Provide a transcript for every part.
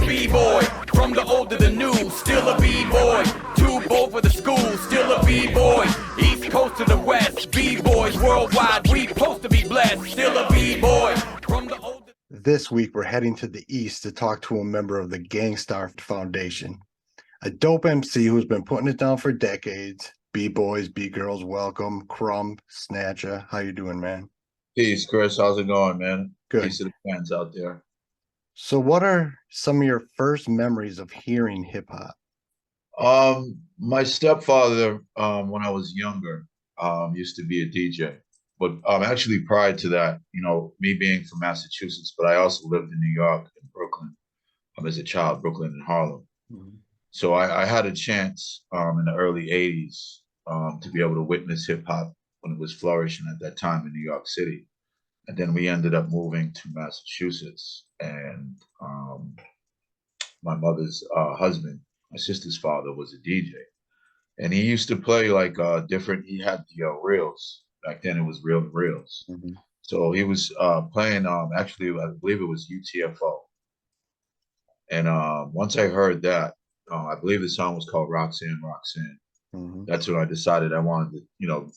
B-boy. From the old to the new, still a B-boy. Too bold for the school, still a B-boy. East Coast to the West, B-boys worldwide. We supposed to be blessed, still a B-boy. From the old. This week, we're heading to the East to talk to a member of the Gang Starr Foundation, a dope MC who's been putting it down for decades. B-boys, B-girls, welcome. Krumb Snatcha. How you doing, man? Peace, Chris. How's it going, man? Good. Peace to the fans out there. So what are some of your first memories of hearing hip-hop? My stepfather, when I was younger, used to be a DJ. But actually prior to that, me being from Massachusetts, but I also lived in New York and Brooklyn as a child, Brooklyn and Harlem. Mm-hmm. So I had a chance in the early 80s to be able to witness hip hop when it was flourishing at that time in New York City. And then we ended up moving to Massachusetts. And my mother's husband, my sister's father, was a DJ. And he used to play like he had the reels. Back then it was reel to reels. Mm-hmm. So he was playing, actually, I believe it was UTFO. And once I heard that, I believe the song was called Roxanne, Roxanne. Mm-hmm. That's when I decided I wanted to,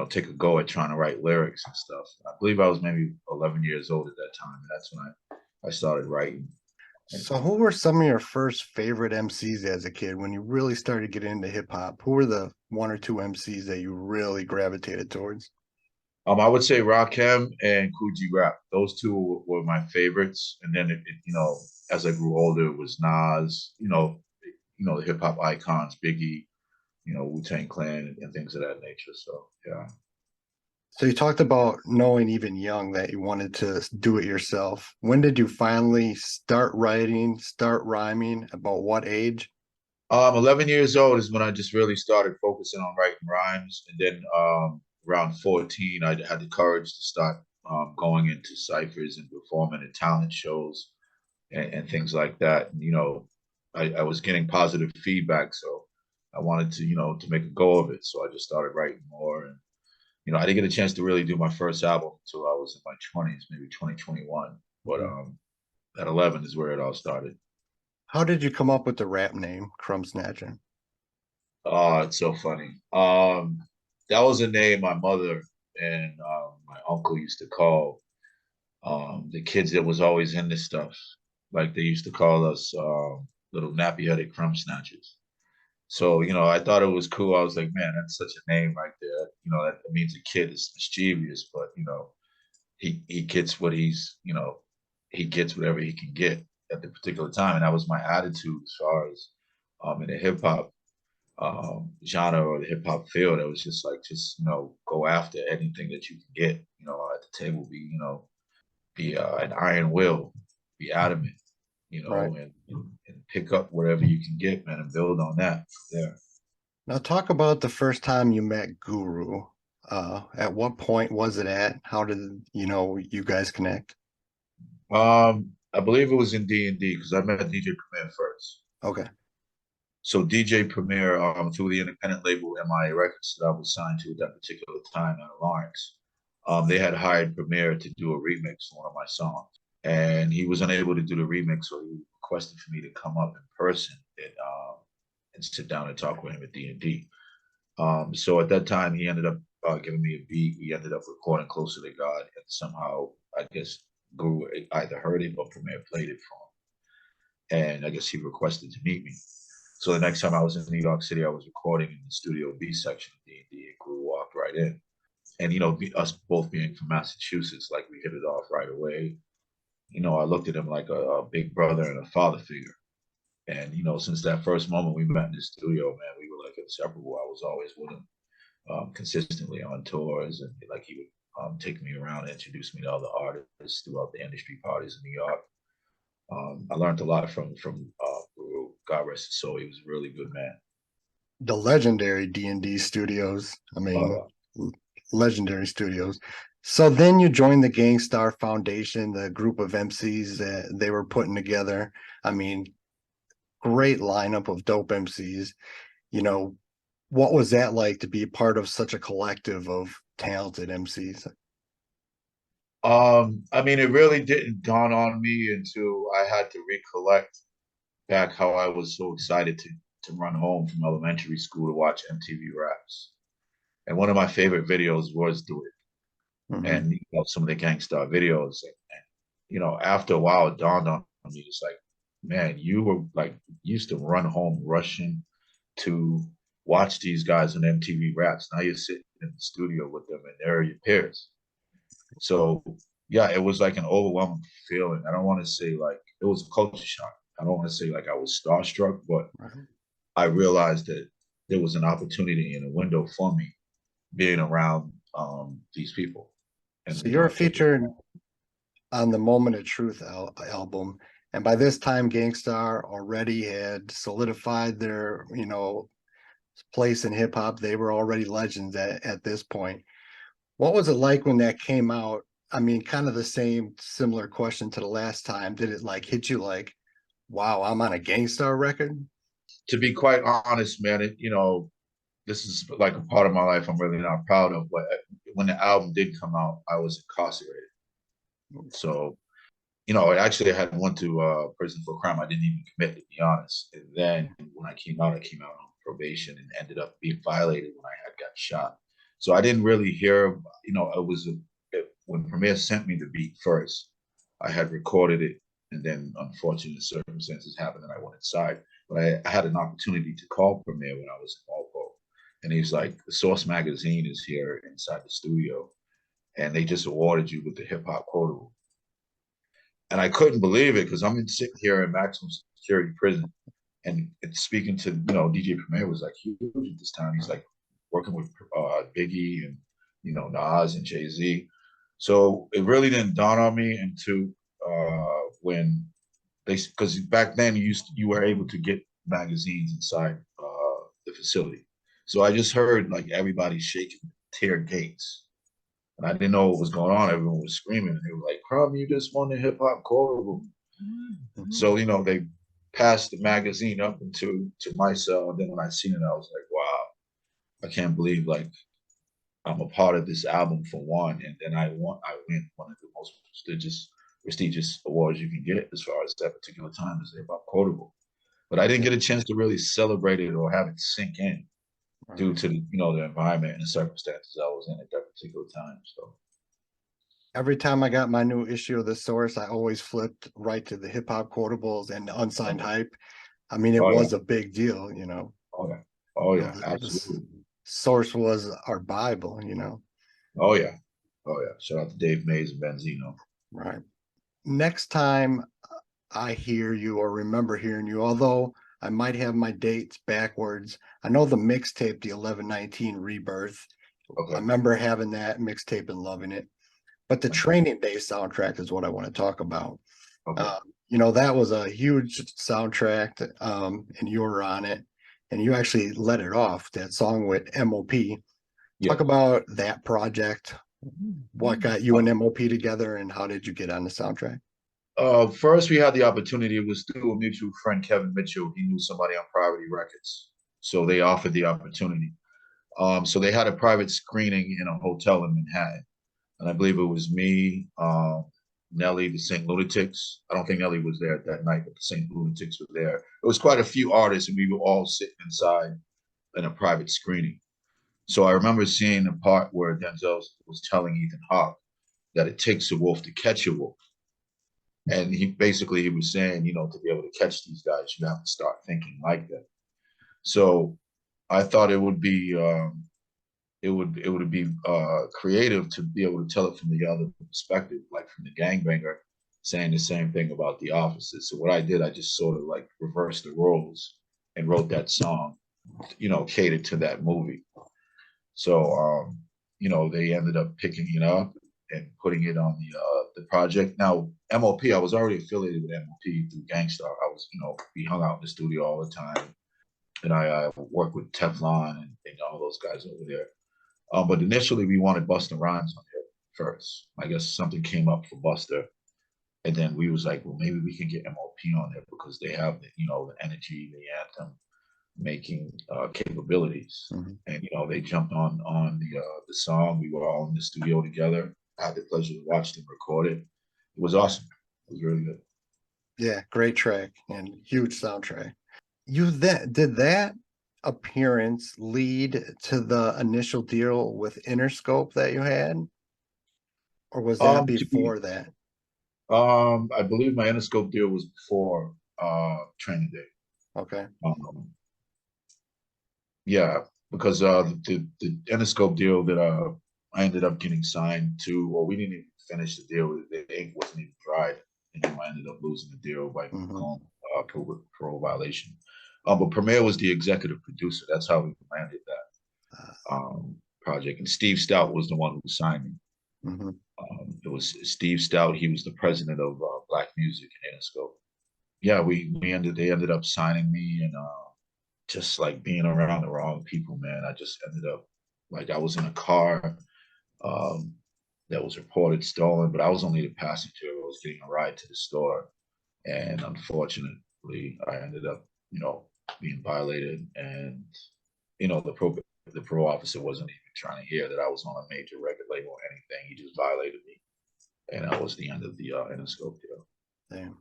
take a go at trying to write lyrics and stuff. I believe I was maybe 11 years old at that time. That's when I started writing. So who were some of your first favorite MCs as a kid when you really started getting into hip hop? Who were the one or two MCs that you really gravitated towards? I would say Rakim and Coogee Rap. Those two were my favorites. And then as I grew older, it was Nas, the hip hop icons, Biggie, Wu-Tang Clan and things of that nature. So yeah. So you talked about knowing even young that you wanted to do it yourself. When did you finally start writing, start rhyming? About what age? 11 years old is when I just really started focusing on writing rhymes. And then around 14, I had the courage to start going into ciphers and performing at talent shows and things like that. And, I was getting positive feedback. So I wanted to make a go of it. So I just started writing more. And, I didn't get a chance to really do my first album until I was in my 20s, maybe 2021. But at 11 is where it all started. How did you come up with the rap name, Krumb Snatcha? Oh, it's so funny. That was a name my mother and my uncle used to call the kids that was always into stuff. Like they used to call us little nappy-headed crumb snatchers. So, I thought it was cool. I was like, man, that's such a name right there. That means a kid is mischievous, but he gets what he gets whatever he can get at the particular time. And that was my attitude as far as in the hip hop genre or the hip hop field. It was just like, go after anything that you can get, at the table, be an iron will, be adamant, Right. and pick up whatever you can get, man, and build on that from there. Now talk about the first time you met Guru. At what point was it at? How did you guys connect? I believe it was in D&D because I met DJ Premier first. Okay. So DJ Premier, through the independent label MIA Records that I was signed to at that particular time out of Lawrence, they had hired Premier to do a remix on one of my songs. And he was unable to do the remix, so he requested for me to come up in person and sit down and talk with him at D&D. So at that time, he ended up giving me a beat. We ended up recording Closer to God, and somehow, I guess, Guru either heard it or Premier played it for him. And I guess he requested to meet me. So the next time I was in New York City, I was recording in the Studio B section of D&D, and Guru walked right in. And, us both being from Massachusetts, like we hit it off right away. I looked at him like a big brother and a father figure. And, since that first moment we met in the studio, man, we were like inseparable. I was always with him consistently on tours. And like he would take me around and introduce me to other artists throughout the industry parties in New York. I learned a lot from Guru. God rest his soul. He was a really good man. The legendary D&D Studios. I mean, legendary studios. So then you joined the Gang Starr Foundation, the group of MCs that they were putting together. I mean, great lineup of dope MCs. What was that like to be part of such a collective of talented MCs? I mean, it really didn't dawn on me until I had to recollect back how I was so excited to run home from elementary school to watch MTV Raps. And one of my favorite videos was Do It. Hmm. And some of the Gang Starr videos. And after a while, it dawned on me. It's like, man, you were like used to run home rushing to watch these guys on MTV Raps. Now you're sitting in the studio with them, and they're your peers. So yeah, it was like an overwhelming feeling. I don't want to say like it was a culture shock. I don't want to say like I was starstruck, but Right. I realized that there was an opportunity and a window for me being around these people, and So you're take it. featured on the Moment of Truth album, and by this time, Gang Starr already had solidified their, place in hip hop. They were already legends at this point. What was it like when that came out? I mean, kind of the same, similar question to the last time. Did it like hit you like, wow, I'm on a Gang Starr record? To be quite honest, man, this is like a part of my life I'm really not proud of. But when the album did come out, I was incarcerated. So, actually I had went to prison for a crime I didn't even commit, to be honest. And then when I came out on probation and ended up being violated when I had got shot. So I didn't really hear, when Premier sent me the beat first, I had recorded it, and then unfortunate circumstances happened and I went inside. But I had an opportunity to call Premier when I was in Walpole. And he's like, the Source magazine is here inside the studio, and they just awarded you with the Hip-Hop Quotable. And I couldn't believe it because I'm sitting here in maximum security prison, and it's speaking to DJ Premier was like huge at this time. He's like working with Biggie and Nas and Jay-Z. So it really didn't dawn on me until when because back then you were able to get magazines inside the facility. So I just heard like everybody shaking tear gates, and I didn't know what was going on. Everyone was screaming, and they were like, "Crumb, you just won the Hip-Hop Quotable." Mhm. So they passed the magazine up to my cell, and then when I seen it, I was like, "Wow, I can't believe like I'm a part of this album for one." And then I win one of the most prestigious awards you can get as far as that particular time is Hip-Hop Quotable. But I didn't Yeah, get a chance to really celebrate it or have it sink in due right. to the environment and the circumstances I was in at that particular time. So Every time I got my new issue of the Source, I always flipped right to the hip hop quotables and the unsigned oh, hype. I mean, it oh yeah, was a big deal. oh yeah, oh yeah, The absolutely. Source was our Bible. Oh yeah. Oh yeah. Shout out to Dave Mays and Benzino. Right. Next time I hear you or remember hearing you, although I might have my dates backwards, I know the mixtape, the 1119 Rebirth. I Okay. remember having that mixtape and loving it. But the Training Day soundtrack is what I want to talk about. Okay. Um, that was a huge soundtrack, and you were on it, and you actually let it off, that song with MOP. Talk Yes. about that project. What got you and MOP together, and how did you get on the soundtrack? First, we had the opportunity. It was through a mutual friend, Kevin Mitchell. He knew somebody on Priority Records, so they offered the opportunity. So they had a private screening in a hotel in Manhattan, and I believe it was me, Nelly, the Saint Lunatics. I don't think Nelly was there that night, but the Saint Lunatics were there. It was quite a few artists, and we were all sitting inside in a private screening. So I remember seeing the part where Denzel was telling Ethan Hawke that it takes a wolf to catch a wolf. And he was saying, to be able to catch these guys, you have to start thinking like them. So I thought it would be creative to be able to tell it from the other perspective, like from the gangbanger saying the same thing about the officers. So what I did, I just sort of like reversed the roles and wrote that song, catered to that movie. So they ended up picking it up and putting it on the project. Now MOP, I was already affiliated with MOP through Gang Starr. I was, we hung out in the studio all the time, and I worked with Teflon and all those guys over there. But initially, we wanted Busta Rhymes on there first. I guess something came up for Buster, and then we was like, well, maybe we can get MOP on there because they have the energy, the anthem making capabilities. Mhm. And they jumped on the song. We were all in the studio together, I had the pleasure to watch them record it. It was awesome. It was really good. Yeah, great track and huge soundtrack. Did that appearance lead to the initial deal with Interscope that you had, or was that To be, before that? I believe my Interscope deal was before Training Day. Okay. Um, yeah, because the Interscope deal that I ended up getting signed to, well, we didn't even finish the deal. The ink wasn't even dried, and then I ended up losing the deal by Hmm. going parole violation. But Premier was the executive producer. That's how we landed that project. And Steve Stout was the one who signed me. Hmm. It was Steve Stout. He was the president of Black Music in Interscope. Yeah, they ended up signing me, and just like being around the wrong people, man. I just ended up like I was in a car um, that was reported stolen, but I was only the passenger. I was getting a ride to the store, and unfortunately, I ended up, being violated, and the parole officer wasn't even trying to hear that I was on a major record label or anything. He just violated me, and that was the end of the Interscope deal. Damn.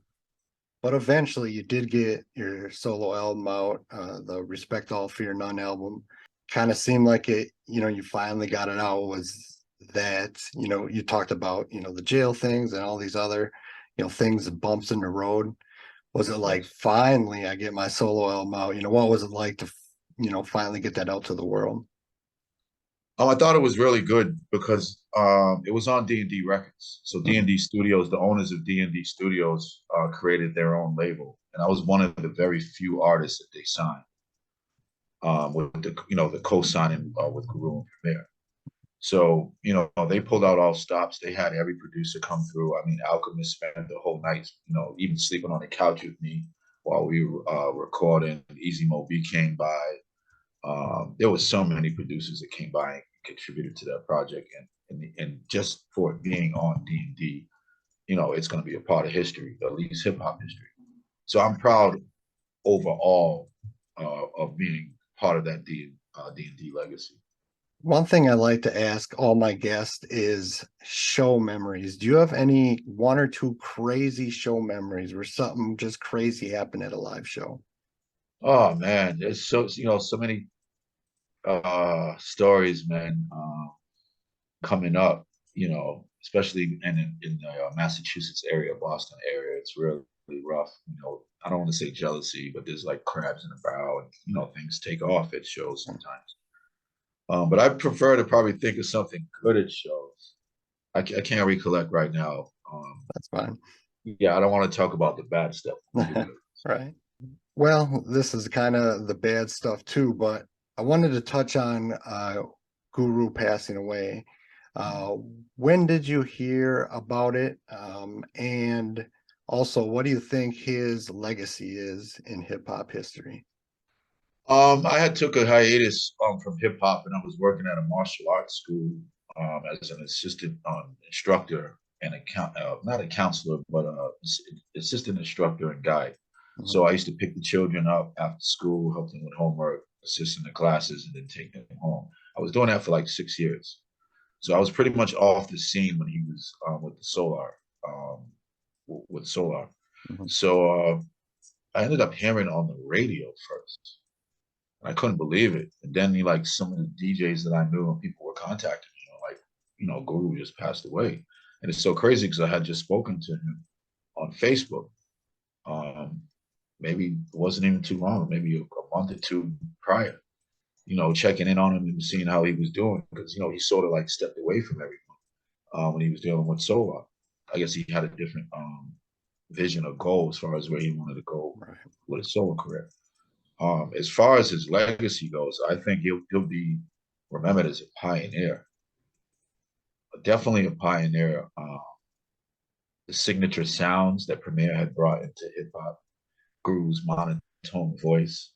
But eventually you did get your solo album out, the Respect All Fear None album. Kind of seemed like you finally got it out. Was that, you talked about, the jail things and all these other, things, bumps in the road. Was it like, Yes. finally I get my solo album out? What was it like to, finally get that out to the world? I thought it was really good because it was on D&D Records. So Mhm. D&D Studios, the owners of D&D Studios, created their own label, and I was one of the very few artists that they signed with the co-signing with Guru and Premier. So they pulled out all stops. They had every producer come through. I mean, Alchemist spent the whole night, even sleeping on the couch with me while we were recording. Easy Mo B came by. There was so many producers that came by and contributed to that project, and just for it being on D&D, it's going to be a part of history, at least hip hop history. So I'm proud overall of being part of that D&D legacy. One thing I like to ask all my guests is show memories. Do you have any one or two crazy show memories where something just crazy happened at a live show? Oh man, there's so many stories, man, coming up. Especially in the Massachusetts area, Boston area, it's really rough. I don't want to say jealousy, but there's like crabs in the barrel, and things take off at shows sometimes. But I prefer to probably think of something good at shows. I can't recollect right now. That's fine. Yeah, I don't want to talk about the bad stuff. Right. Well, this is kind of the bad stuff too, but I wanted to touch on Guru passing away. Uh, when did you hear about it? And also, what do you think his legacy is in hip hop history? I had took a hiatus from hip hop, and I was working at a martial arts school as an assistant instructor and not a counselor, but assistant instructor and guide. Mhm. So I used to pick the children up after school, help them with homework, assist in the classes, and then take them home. I was doing that for like 6 years. So I was pretty much off the scene when he was with the Solar, um, with Solar. Mhm. So I ended up hearing on the radio first. I couldn't believe it. And then like some of the DJs that I knew and people were contacting me, Guru just passed away. And it's so crazy because I had just spoken to him on Facebook. Um, maybe it wasn't even too long, maybe a month or two prior, checking in on him and seeing how he was doing. Because, he sort of like stepped away from everyone when he was dealing with Solar. I guess he had a different vision or goal as far as where he wanted to go Right. with his solo career. As far as his legacy goes, I think he'll be remembered as a pioneer, definitely a pioneer. The signature sounds that Premier had brought into hip hop, Guru's monotone voice,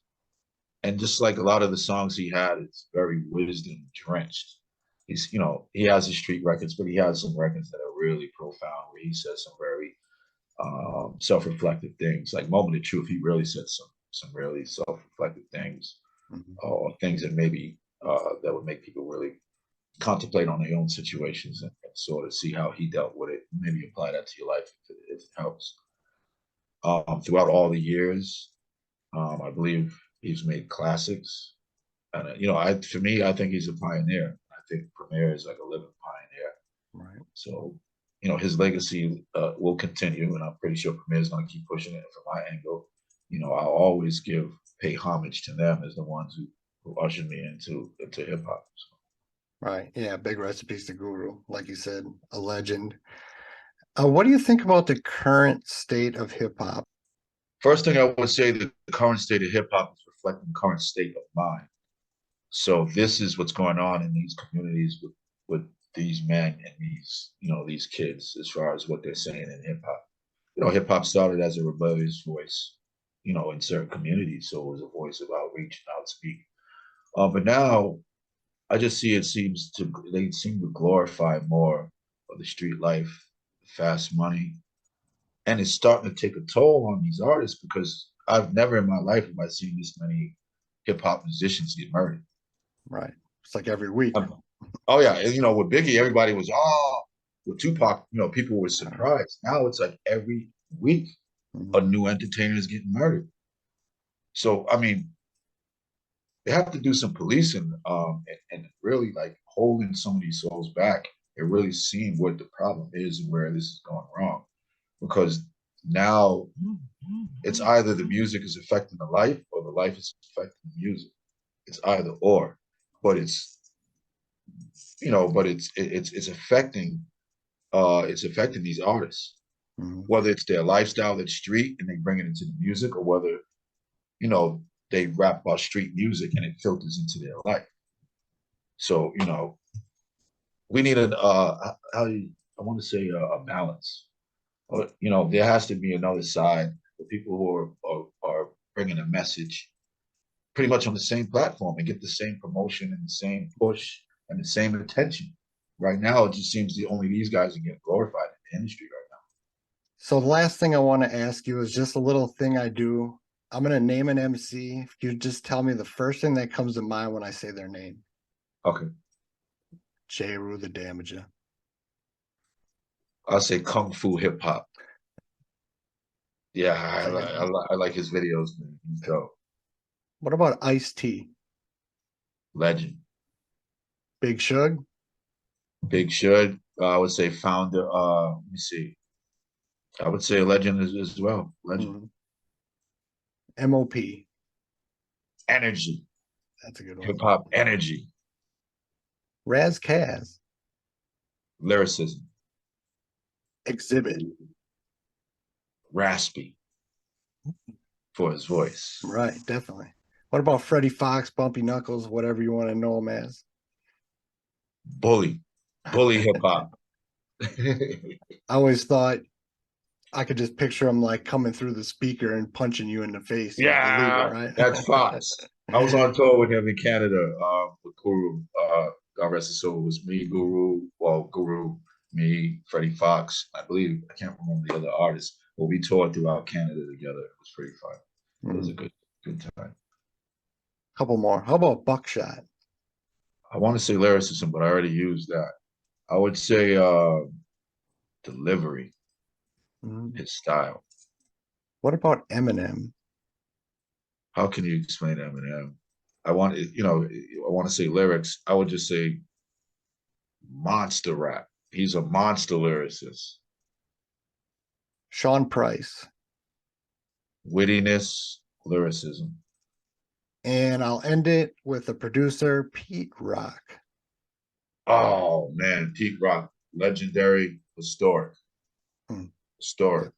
and just like a lot of the songs he had, it's very wisdom drenched. He has his street records, but he has some records that are really profound, where he says some very self-reflective things. Like Moment of Truth, he really said some really self-reflective things, Mhm. or things that maybe that would make people really contemplate on their own situations and sort of see how he dealt with it. Maybe apply that to your life if it helps. Throughout all the years, I believe he's made classics. And for me, I think he's a pioneer. I think Premier is like a living pioneer. Right. So, his legacy will continue, and I'm pretty sure Premier is going to keep pushing it. From my angle, I'll always pay homage to them as the ones who ushered me into hip hop. So. Right. Yeah. Big recipes to Guru, like you said, a legend. What do you think about the current state of hip hop? First thing I would say, the current state of hip hop is reflecting the current state of mind. So this is what's going on in these communities with these men and these kids, as far as what they're saying in hip hop. Hip hop started as a rebellious voice, in certain communities. So it was a voice of outreach and outspeak. But now I just see they seem to glorify more of the street life, fast money, and it's starting to take a toll on these artists because I've never in my life have I seen this many hip hop musicians get murdered. Right. It's like every week. Oh yeah, and with Biggie, everybody was with Tupac, people were surprised. Now it's like every week a new entertainer is getting murdered. So I mean, they have to do some policing and really like holding some of these souls back and really seeing what the problem is and where this is going wrong. Because now it's either the music is affecting the life or the life is affecting the music. It's either or, but it's affecting these artists, whether it's their lifestyle that's street and they bring it into the music, or whether they rap about street music and it filters into their life. So we need a balance. There has to be another side for people who are bringing a message pretty much on the same platform and get the same promotion and the same push and the same attention. Right now, it just seems only these guys are getting glorified in the industry right now. So the last thing I want to ask you is just a little thing I do. I'm going to name an MC. If you just tell me the first thing that comes to mind when I say their name. Okay. J. Rue the Damager. I'll say Kung Fu Hip Hop. Yeah, I like his videos, man. He's dope. What about Ice-T? Legend. Big Shug? Big Shug. I would say founder. Let me see. I would say legend as well. Legend. MOP. Energy. That's a good one. Hip hop energy. Raz Kaz. Lyricism. Exhibit. Raspy. For his voice. Right, definitely. What about Freddie Fox, Bumpy Knuckles, whatever you want to know him as? Bully hip hop. I always thought I could just picture him like coming through the speaker and punching you in the face. Yeah, right? That's Fox. I was on tour with him in Canada with Guru. God rest his soul. It was me, Guru, me, Freddie Fox. I believe, I can't remember the other artists, but we toured throughout Canada together. It was pretty fun. It was a good time. Couple more. How about Buckshot? I want to say lyricism, but I already used that. I would say delivery, his style. What about Eminem? How can you explain Eminem? I want to say lyrics. I would just say monster rap. He's a monster lyricist. Sean Price. Wittiness, lyricism. And I'll end it with the producer, Pete Rock. Oh, man, Pete Rock. Legendary, historic. Historic.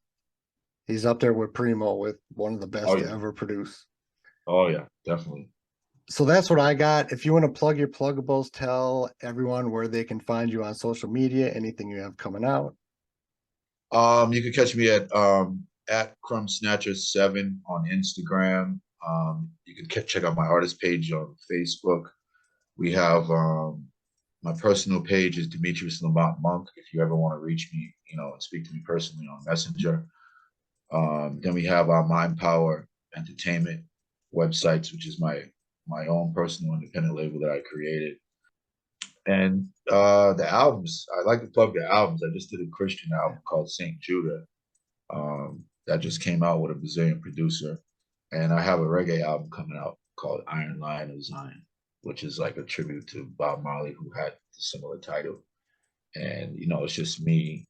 He's up there with Primo with one of the best to ever produce. Oh, yeah, definitely. So that's what I got. If you want to plug your pluggables, tell everyone where they can find you on social media, anything you have coming out. You can catch me at Krumb Snatcha 7 on Instagram. You can check out my artist page on Facebook. We have my personal page is Demetrius Lamont Monk. If you ever want to reach me, and speak to me personally on Messenger. Then we have our Mind Power Entertainment websites, which is my own personal independent label that I created. And the albums, I like to plug the albums. I just did a Christian album called Saint Judah. That just came out with a Brazilian producer. And I have a reggae album coming out called Iron Lion of Zion, which is like a tribute to Bob Marley, who had a similar title. And, it's just me,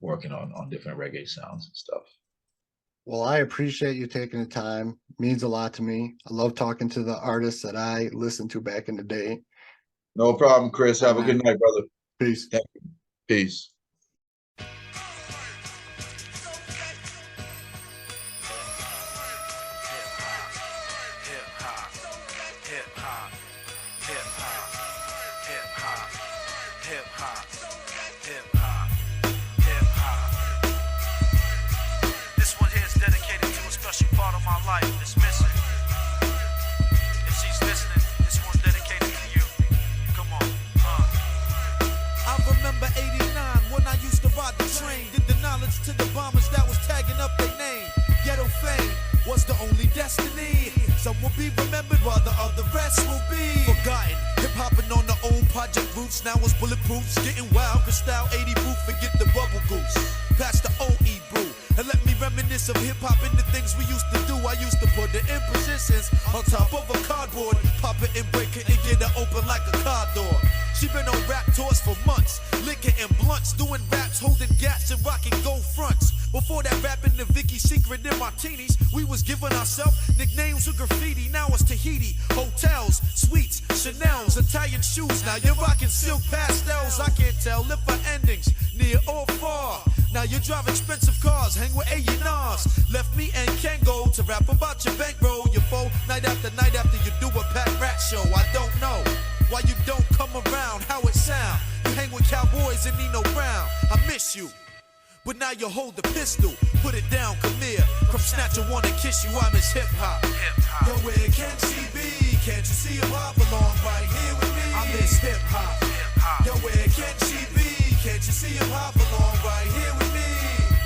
working on different reggae sounds and stuff. Well, I appreciate you taking the time. It means a lot to me. I love talking to the artists that I listened to back in the day. No problem, Chris. Have a good night, brother. Peace. Peace. This one here is dedicated to a special part of my life that's missing. If she's listening, this one's dedicated to you. Come on, I remember '89 when I used to ride the train. Did the knowledge to the bombers that was tagging up their name. Ghetto fame was the only destiny. Some will be remembered while the other rest will be forgotten. Hip-hopping on the old project roots, now it's bulletproof. Getting wild, Cristal 80 proof, forget the bubble goose. Pass the OE brew, and let me reminisce of hip-hop and the things we used to do. I used to put it in positions on top of a cardboard, pop it and break it and get it open like a car door. She been on rap tours for months, liquor and blunts, doing raps, holding gats and rocking gold fronts. Before that, rapping the Vicky Secret in martinis, we was giving ourselves nicknames with graffiti. Now it's Tahiti, hotels, suites, Chanel's, Italian shoes. Now you're rocking silk pastels. I can't tell if our endings near or far. Now you drive expensive cars, hang with A&Rs. Left me and Kango to rap about your bankroll, your foe. Night after you do a packed rat show. I don't know why you don't come around, how it sound. You hang with cowboys and Nino Brown. I miss you, but now you hold the pistol. Put it down, come here. Krumb Snatcha wanna kiss you, I miss hip-hop. Yo, where can she be? Can't you see a pop along right here with me? I miss hip-hop. Yo, where can she be? Can't you see a pop along right here with me?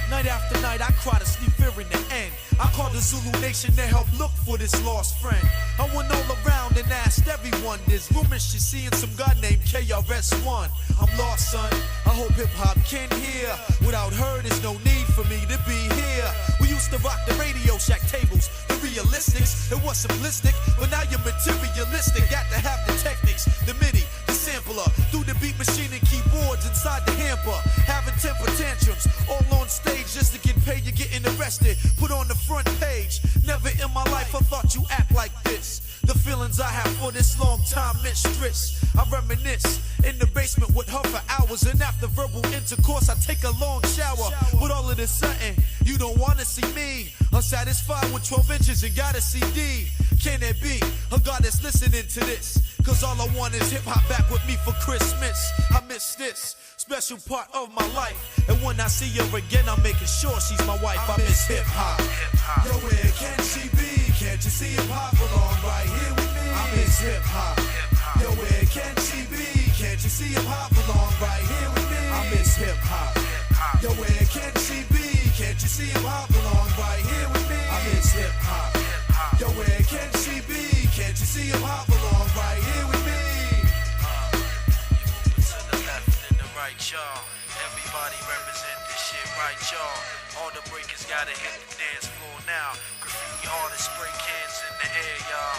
Night after night, I cry to sleep fearing the end. I called the Zulu Nation to help look for this lost friend. I went all around and asked everyone. There's rumors she's seeing some guy named KRS-One. I'm lost, son. I hope hip-hop can hear. Without her, there's no need for me to be here. We used to rock the Radio Shack tables, the realistics. It was simplistic, but now you're materialistic. Got to have the techniques, the MIDI, the sampler, through the beat machine and keyboards inside the hamper. Having temper tantrums, all on stage just to get paid. You're getting arrested, put on the front page. Never in my life I thought you act like this. The feelings I have for this long time mistress. I reminisce in the basement with her for hours, and after verbal intercourse I take a long shower. With all of this something, you don't wanna see me unsatisfied with 12 inches and got a CD. Can it be a God that's listening to this? Cause all I want is hip-hop back with me for Christmas. I miss this special part of my life, and when I see her again I'm making sure she's my wife. I miss hip-hop. Yo, where can she be? Can't you see hip-hop along right here with me? I miss hip-hop. Yo, where can she be? Can't you see hip-hop along right here with me? I miss hip-hop. Yo, where can she be? Can't you see hip-hop along right here with me? I miss hip-hop. Yo, where can she be? Can't you see hip-hop along right here with me? You moving to the left and the right, y'all. Everybody represent this shit right, y'all. All the breakers gotta hit the dance floor now. Graffiti artists spray cans in the air, y'all.